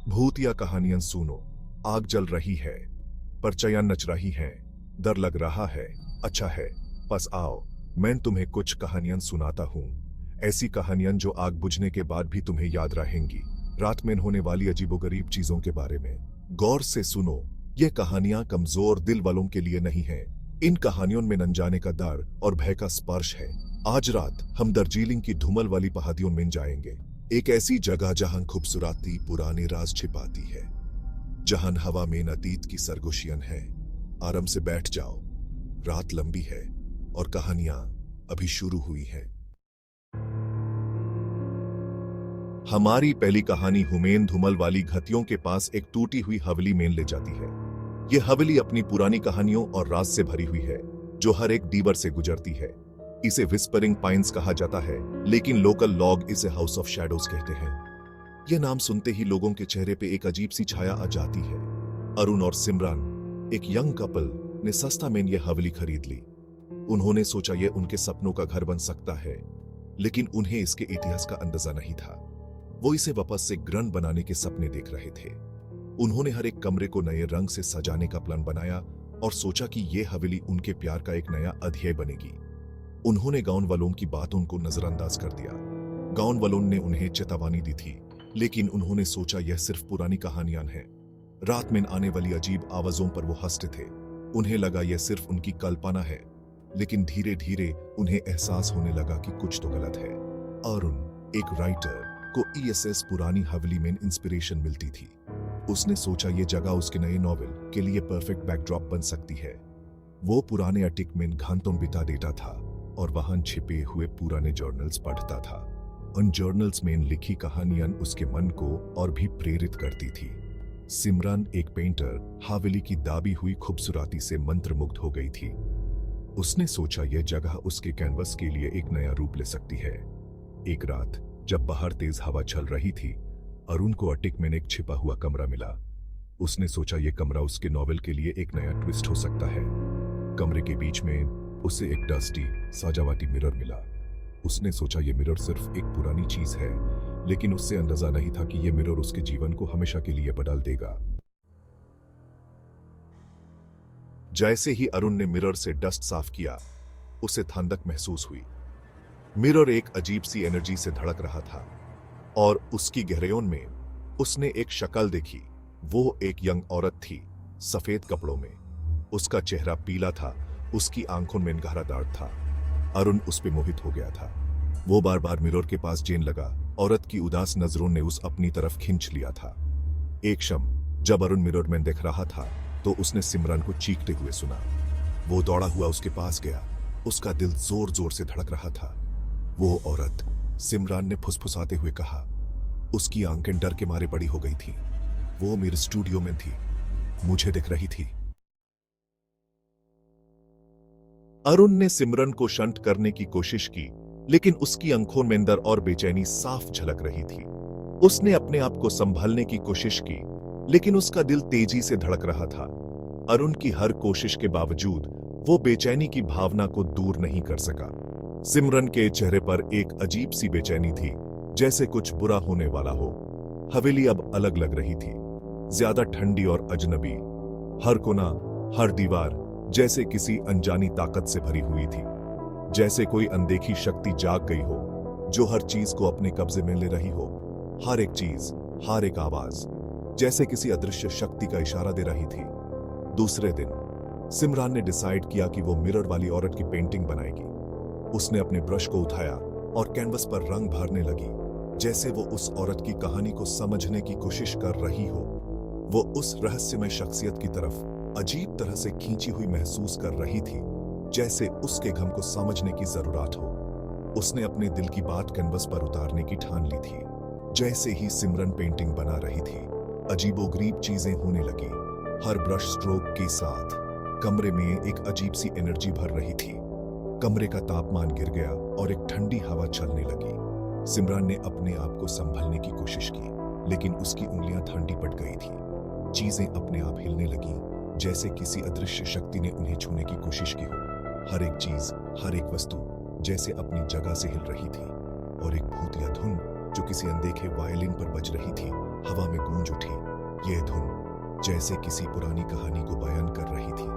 भूत या कहानियां सुनो। आग जल रही है, परछाइयां नच रही हैं, डर लग रहा है। अच्छा है, बस आओ, मैं तुम्हें कुछ कहानियां सुनाता हूँ। ऐसी कहानियां जो आग बुझने के बाद भी तुम्हें याद रहेंगी। रात में होने वाली अजीबोगरीब चीजों के बारे में गौर से सुनो। ये कहानियां कमजोर दिल वालों के लिए नहीं है। इन कहानियों में अनजाने का डर और भय का स्पर्श है। आज रात हम दार्जिलिंग की धूमल वाली पहाड़ियों में जाएंगे। एक ऐसी जगह जहां खूबसूरती पुराने राज छिपाती है, जहां हवा में अतीत की सरगोशियां है। आराम से बैठ जाओ, रात लंबी है और कहानियां अभी शुरू हुई है। हमारी पहली कहानी हुमेन धूमल वाली घतियों के पास एक टूटी हुई हवेली में ले जाती है। यह हवेली अपनी पुरानी कहानियों और राज से भरी हुई है, जो हर एक दीवार से गुजरती है। इसे विस्परिंग पाइन्स कहा जाता है, लेकिन लोकल लोग इसे हाउस ऑफ शैडोज कहते हैं। यह नाम सुनते ही लोगों के चेहरे पे एक अजीब सी छाया आ जाती है। अरुण और सिमरन, एक यंग कपल, ने सस्ता में यह हवेली खरीद ली। उन्होंने सोचा यह उनके सपनों का घर बन सकता है, लेकिन उन्हें इसके इतिहास का अंदाजा नहीं था। वो इसे वापस से ग्रंथ बनाने के सपने देख रहे थे। उन्होंने हर एक कमरे को नए रंग से सजाने का प्लान बनाया और सोचा कि यह हवेली उनके प्यार का एक नया अध्याय बनेगी। उन्होंने गांव वालों की बातों को नजरअंदाज कर दिया। गांव वालों ने उन्हें चेतावनी दी थी, लेकिन उन्होंने सोचा यह सिर्फ पुरानी कहानियां हैं। रात में आने वाली अजीब आवाजों पर वो हंसते थे। उन्हें लगा यह सिर्फ उनकी कल्पना है, लेकिन धीरे धीरे उन्हें एहसास होने लगा कि कुछ तो गलत है। अरुण, एक राइटर, को ईएसएस पुरानी हवेली में इंस्पिरेशन मिलती थी। उसने सोचा यह जगह उसके नए नॉवेल के लिए परफेक्ट बैकड्रॉप बन सकती है। वो पुराने अटिक में घंटों बिता देता था और वहां छिपे हुए पुराने जर्नल्स पढ़ता था। उन जर्नल्स में लिखी कहानियां उसके मन को और भी प्रेरित करती थी। सिमरन, एक पेंटर, हवेली की दाबी हुई खूबसूरती से मंत्रमुग्ध हो गई थी। उसने सोचा यह जगह उसके कैनवस के लिए एक नया रूप ले सकती है। एक रात जब बाहर तेज हवा चल रही थी, अरुण को अटिक में एक छिपा हुआ कमरा मिला। उसने सोचा यह कमरा उसके नॉवेल के लिए एक नया ट्विस्ट हो सकता है। कमरे के बीच में उसे एक डस्टी सजावटी मिरर मिला। उसने सोचा यह मिरर सिर्फ एक पुरानी चीज है, लेकिन उससे अंदाजा नहीं था कि यह मिरर उसके जीवन को हमेशा के लिए बदल देगा। जैसे ही अरुण ने मिरर से डस्ट साफ किया, उसे ठंडक महसूस हुई। मिरर एक अजीब सी एनर्जी से धड़क रहा था और उसकी गहराइयों में उसने एक शक्ल देखी। वो एक यंग औरत थी, सफेद कपड़ों में। उसका चेहरा पीला था, उसकी आंखों में गहरा दर्द था। अरुण उस पे मोहित हो गया था। वो बार बार मिरर के पास जेन लगा। औरत की उदास नजरों ने उस अपनी तरफ खींच लिया था। एक शाम जब अरुण मिरर में देख रहा था, तो उसने सिमरन को चीखते हुए सुना। वो दौड़ा हुआ उसके पास गया। उसका दिल जोर जोर से धड़क रहा था। वो औरत, सिमरन ने फुसफुसाते हुए कहा। उसकी आंखें डर के मारे बड़ी हो गई थी। वो मेरे स्टूडियो में थी, मुझे दिख रही थी। अरुण ने सिमरन को शांत करने की कोशिश की, लेकिन उसकी आंखों में डर और बेचैनी साफ झलक रही थी। उसने अपने आप को संभालने की कोशिश की, लेकिन उसका दिल तेजी से धड़क रहा था। अरुण की हर कोशिश के बावजूद वो बेचैनी की भावना को दूर नहीं कर सका। सिमरन के चेहरे पर एक अजीब सी बेचैनी थी, जैसे कुछ बुरा होने वाला हो। हवेली अब अलग लग रही थी, ज्यादा ठंडी और अजनबी। हर कोना, हर दीवार जैसे किसी अनजानी ताकत से भरी हुई थी। जैसे कोई अनदेखी शक्ति जाग गई हो, जो हर चीज को अपने कब्जे में ले रही हो। हर एक चीज, हर एक आवाज जैसे किसी अदृश्य शक्ति का इशारा दे रही थी। दूसरे दिन सिमरन ने डिसाइड किया कि वो मिरर वाली औरत की पेंटिंग बनाएगी। उसने अपने ब्रश को उठाया और कैनवस पर रंग भरने लगी, जैसे वो उस औरत की कहानी को समझने की कोशिश कर रही हो। वो उस रहस्यमय शख्सियत की तरफ अजीब तरह से खींची हुई महसूस कर रही थी, जैसे उसके गम को समझने की जरूरत हो। उसने अपने दिल की बात कैनवस पर उतारने की ठान ली थी। जैसे ही सिमरन पेंटिंग बना रही थी, अजीबोगरीब चीजें होने लगी। हर ब्रश स्ट्रोक के साथ कमरे में एक अजीब सी एनर्जी भर रही थी। कमरे का तापमान गिर गया और एक ठंडी हवा चलने लगी। सिमरन ने अपने आप को संभालने की कोशिश की, लेकिन उसकी उंगलियां ठंडी पड़ गई थी। चीजें अपने आप हिलने लगी, जैसे किसी अदृश्य शक्ति ने उन्हें छूने की कोशिश की हो। हर एक चीज, हर एक वस्तु जैसे अपनी जगह से हिल रही थी और एक भूतिया धुन जो किसी अनदेखे वायलिन पर बज रही थी, हवा में गूंज उठी। ये धुन जैसे किसी पुरानी कहानी को बयान कर रही थी।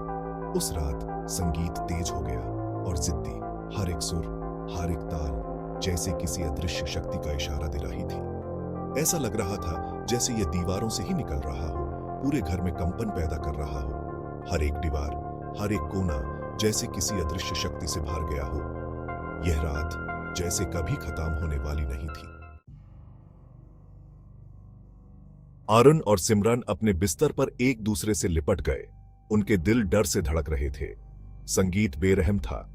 उस रात संगीत तेज हो गया और जिद्दी, हर एक सुर, हर एक ताल जैसे किसी अदृश्य शक्ति का इशारा दे रही थी। ऐसा लग रहा था जैसे यह दीवारों से ही निकल रहा हो, पूरे घर में कंपन पैदा कर रहा हो। हर एक दीवार, हर एक कोना जैसे किसी अदृश्य शक्ति से भर गया हो। यह रात जैसे कभी खत्म होने वाली नहीं थी। आरन और सिमरन अपने बिस्तर पर एक दूसरे से लिपट गए। उनके दिल डर से धड़क रहे थे। संगीत बेरहम था,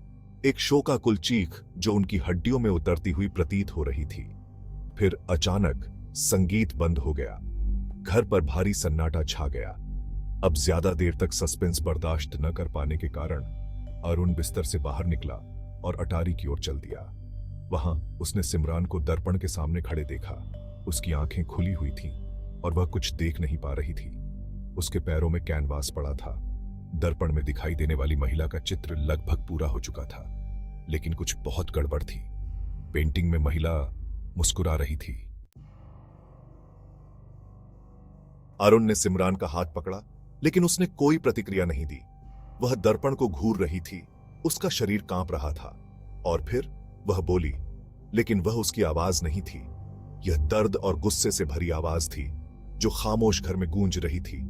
एक शोकाकुल चीख जो उनकी हड्डियों में उतरती हुई प्रतीत हो रही थी। फिर अचानक संगीत बंद हो गया। घर पर भारी सन्नाटा छा गया। अब ज्यादा देर तक सस्पेंस बर्दाश्त न कर पाने के कारण अरुण बिस्तर से बाहर निकला और अटारी की ओर चल दिया। वहां उसने सिमरान को दर्पण के सामने खड़े देखा। उसकी आंखें खुली हुई थीं और वह कुछ देख नहीं पा रही थी। उसके पैरों में कैनवास पड़ा था। दर्पण में दिखाई देने वाली महिला का चित्र लगभग पूरा हो चुका था, लेकिन कुछ बहुत गड़बड़ थी। पेंटिंग में महिला मुस्कुरा रही थी। अरुण ने सिमरान का हाथ पकड़ा, लेकिन उसने कोई प्रतिक्रिया नहीं दी। वह दर्पण को घूर रही थी। उसका शरीर कांप रहा था। और फिर वह बोली, लेकिन वह उसकी आवाज नहीं थी। यह दर्द और गुस्से से भरी आवाज थी जो खामोश घर में गूंज रही थी।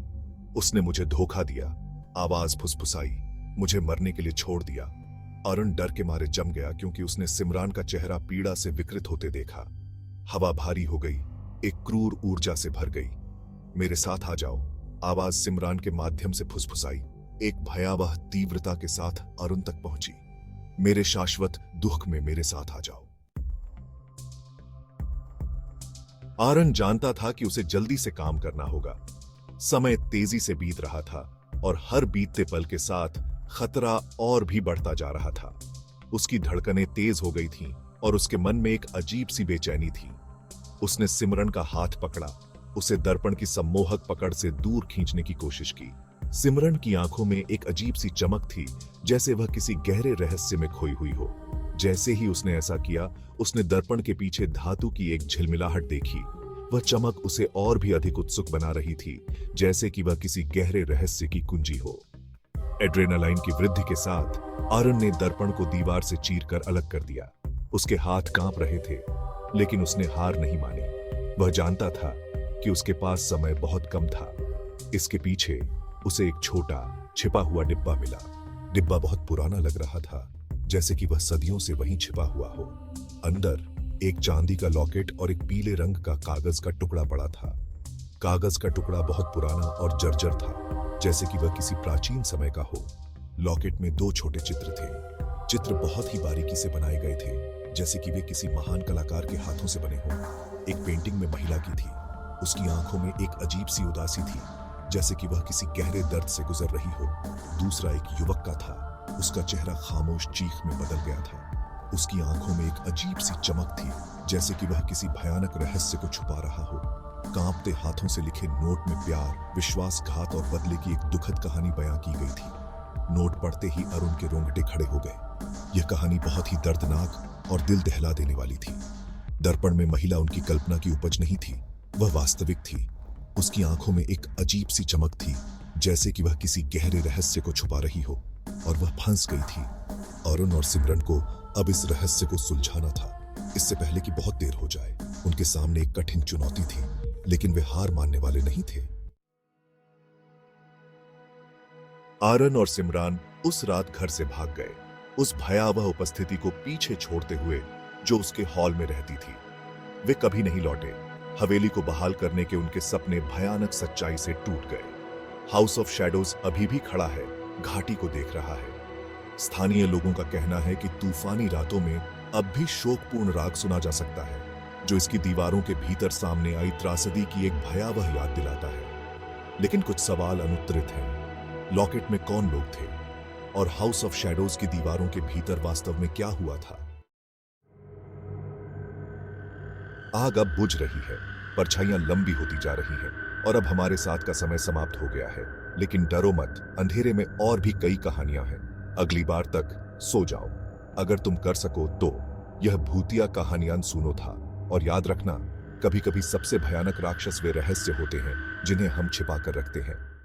उसने मुझे धोखा दिया, आवाज फुसफुसाई, मुझे मरने के लिए छोड़ दिया। अरुण डर के मारे जम गया क्योंकि उसने सिमरान का चेहरा पीड़ा से विकृत होते देखा। हवा भारी हो गई, एक क्रूर ऊर्जा से भर गई। मेरे साथ आ जाओ, आवाज सिमरान के माध्यम से फुसफुसाई। एक भयावह तीव्रता के साथ अरुण तक पहुंची। मेरे शाश्वत दुख में मेरे साथ आ जाओ। आरन जानता था कि उसे जल्दी से काम करना होगा। समय तेजी से बीत रहा था और हर बीतते पल के साथ खतरा और भी बढ़ता जा रहा था। उसकी धड़कनें तेज हो गई थीं और उसके मन में एक अजीब सी बेचैनी थी। उसने सिमरन का हाथ पकड़ा, उसे दर्पण की सम्मोहक पकड़ से दूर खींचने की कोशिश की। सिमरन की आंखों में एक अजीब सी चमक थी, जैसे वह किसी गहरे रहस्य में खोई हुई हो। जैसे ही उसने ऐसा किया, उसने दर्पण के पीछे धातु की एक झिलमिलाहट देखी। वह चमक उसे और भी अधिक उत्सुक बना रही थी, जैसे कि वह किसी गहरे रहस्य की कुंजी हो। एड्रेनालाइन की वृद्धि के साथ आरन ने दर्पण को दीवार से चीरकर अलग कर दिया। उसके हाथ कांप रहे थे, लेकिन उसने हार नहीं मानी। वह जानता था कि उसके पास समय बहुत कम था। इसके पीछे उसे एक छोटा छिपा हुआ डिब्बा मिला। डिब्बा बहुत पुराना लग रहा था, जैसे कि वह सदियों से वहीं छिपा हुआ हो। अंदर एक चांदी का लॉकेट और एक पीले रंग का कागज का टुकड़ा पड़ा था। कागज का टुकड़ा बहुत पुराना और जर्जर था, जैसे कि वह किसी प्राचीन समय का हो। लॉकेट में 2 छोटे चित्र थे। चित्र बहुत ही बारीकी से बनाए गए थे, जैसे कि वे किसी महान कलाकार के हाथों से बने हों। एक पेंटिंग में महिला की थी। उसकी आंखों में एक अजीब सी उदासी थी, जैसे कि वह किसी गहरे दर्द से गुजर रही हो। दूसरा एक युवक का था। उसका चेहरा खामोश चीख में बदल गया था। उसकी आंखों में एक अजीब सी चमक थी, जैसे कि वह किसी भयानक रहस्य को छुपा रहा हो। कांपते हाथों से लिखे नोट में प्यार, विश्वासघात और बदले की एक दुखद कहानी बयां की गई थी। नोट पढ़ते ही अरुण के रोंगटे खड़े हो गए। यह कहानी बहुत ही दर्दनाक और दिल दहला देने वाली थी। दर्पण में महिला उनकी कल्पना की उपज नहीं थी, वह वास्तविक थी। उसकी आंखों में एक अजीब सी चमक थी, जैसे कि वह किसी गहरे रहस्य को छुपा रही हो, और वह फंस गई थी। अरुण और सिमरन को अब इस रहस्य को सुलझाना था, इससे पहले कि बहुत देर हो जाए। उनके सामने एक कठिन चुनौती थी, लेकिन वे हार मानने वाले नहीं थे। आरन और सिमरान उस रात घर से भाग गए, उस भयावह उपस्थिति को पीछे छोड़ते हुए जो उसके हॉल में रहती थी। वे कभी नहीं लौटे। हवेली को बहाल करने के उनके सपने भयानक सच्चाई से टूट गए। हाउस ऑफ शैडोज अभी भी खड़ा है, घाटी को देख रहा है। स्थानीय लोगों का कहना है कि तूफानी रातों में अब भी शोकपूर्ण राग सुना जा सकता है, जो इसकी दीवारों के भीतर सामने आई त्रासदी की एक भयावह याद दिलाता है। लेकिन कुछ सवाल अनुत्तरित हैं। लॉकेट में कौन लोग थे, और हाउस ऑफ शैडोज की दीवारों के भीतर वास्तव में क्या हुआ था? आग अब बुझ रही है, परछाइयां लंबी होती जा रही हैं, और अब हमारे साथ का समय समाप्त हो गया है। लेकिन डरो मत, अंधेरे में और भी कई कहानियां हैं। अगली बार तक सो जाओ। अगर तुम कर सको तो यह भूतिया कहानियां सुनो था। और याद रखना, कभी कभी सबसे भयानक राक्षस वे रहस्य होते हैं जिन्हें हम छिपा कर रखते हैं।